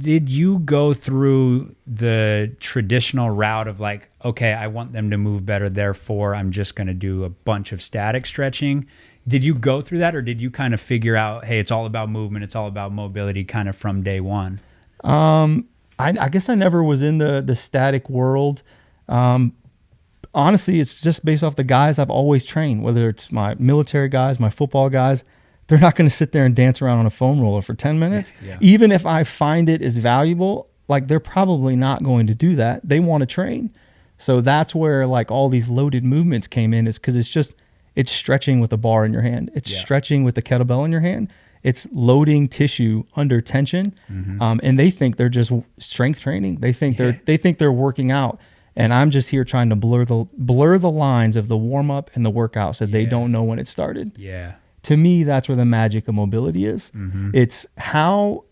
Did you go through the traditional route of like, okay, I want them to move better, therefore I'm just going to do a bunch of static stretching? Did you go through that, or did you kind of figure out, hey, it's all about movement, it's all about mobility kind of from day one? I guess I never was in the static world. Honestly, it's just based off the guys I've always trained, whether it's my military guys, my football guys. They're not going to sit there and dance around on a foam roller for 10 minutes. Yeah. Even if I find it is valuable, like they're probably not going to do that. They want to train. So that's where like all these loaded movements came in, is because it's stretching with a bar in your hand. It's stretching with the kettlebell in your hand. It's loading tissue under tension. And they think they're just strength training. They think they're working out. And I'm just here trying to blur the lines of the warm up and the workout so they don't know when it started. Yeah. To me, that's where the magic of mobility is. It's how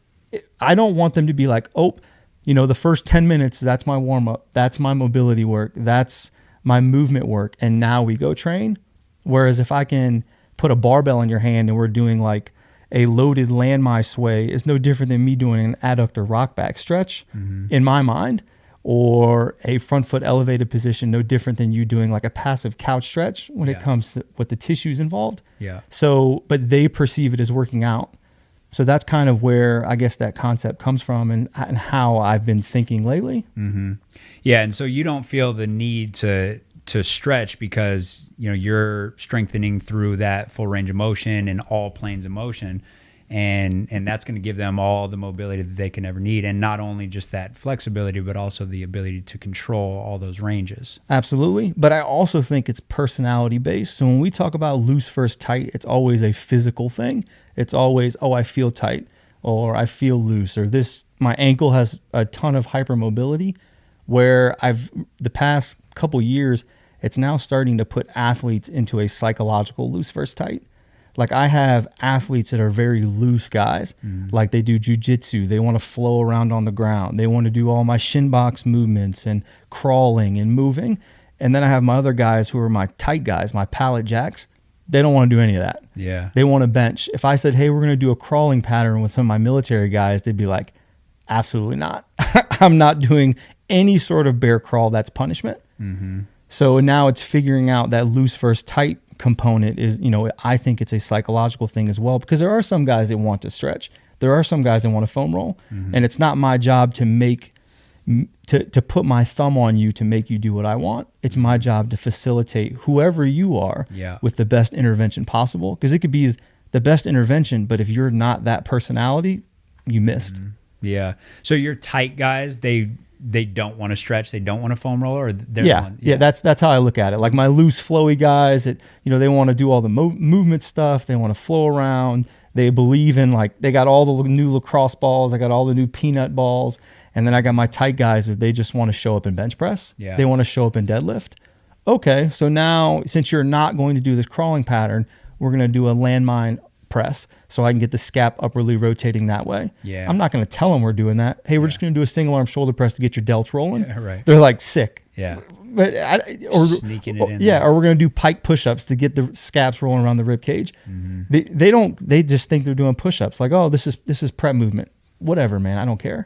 I don't want them to be like, oh, the first 10 minutes, that's my warm up. That's my mobility work. That's my movement work. And now we go train. Whereas if I can put a barbell in your hand and we're doing like a loaded landmine sway, is no different than me doing an adductor rock back stretch in my mind, or a front foot elevated position, no different than you doing like a passive couch stretch when it comes to what the tissues involved. Yeah. So, but they perceive it as working out. So that's kind of where I guess that concept comes from, and how I've been thinking lately. Yeah. And so you don't feel the need to stretch because, you're strengthening through that full range of motion and all planes of motion. And that's going to give them all the mobility that they can ever need. And not only just that flexibility, but also the ability to control all those ranges. Absolutely. But I also think it's personality based. So when we talk about loose versus tight, it's always a physical thing. It's always, oh, I feel tight, or I feel loose, or my ankle has a ton of hypermobility, where the past couple years, it's now starting to put athletes into a psychological loose versus tight. Like I have athletes that are very loose guys, like they do jujitsu. They want to flow around on the ground. They want to do all my shin box movements and crawling and moving. And then I have my other guys who are my tight guys, my pallet jacks. They don't want to do any of that. Yeah. They want to bench. If I said, hey, we're going to do a crawling pattern with some of my military guys, they'd be like, absolutely not. I'm not doing any sort of bear crawl. That's punishment. So now it's figuring out that loose versus tight component is, I think it's a psychological thing as well, because there are some guys that want to stretch. There are some guys that want to foam roll, and it's not my job to put my thumb on you to make you do what I want. It's my job to facilitate whoever you are with the best intervention possible, because it could be the best intervention, but if you're not that personality, you missed. Yeah. So your tight guys, they don't want to stretch, they don't want to foam roll, or they're that's how I look at it. Like my loose flowy guys that they want to do all the movement stuff, they want to flow around, they believe in, like, they got all the new lacrosse balls, I got all the new peanut balls, and then I got my tight guys that they just want to show up in bench press, they want to show up in deadlift. Okay, so now since you're not going to do this crawling pattern, we're going to do a landmine press so I can get the scap upperly rotating that way. I'm not going to tell them we're doing that. Hey, we're just going to do a single arm shoulder press to get your delts rolling. They're like, sick. But sneaking it in. Or we're going to do pike push-ups to get the scaps rolling around the rib cage. They just think they're doing push-ups. Like, oh, this is prep movement. Whatever, man. I don't care.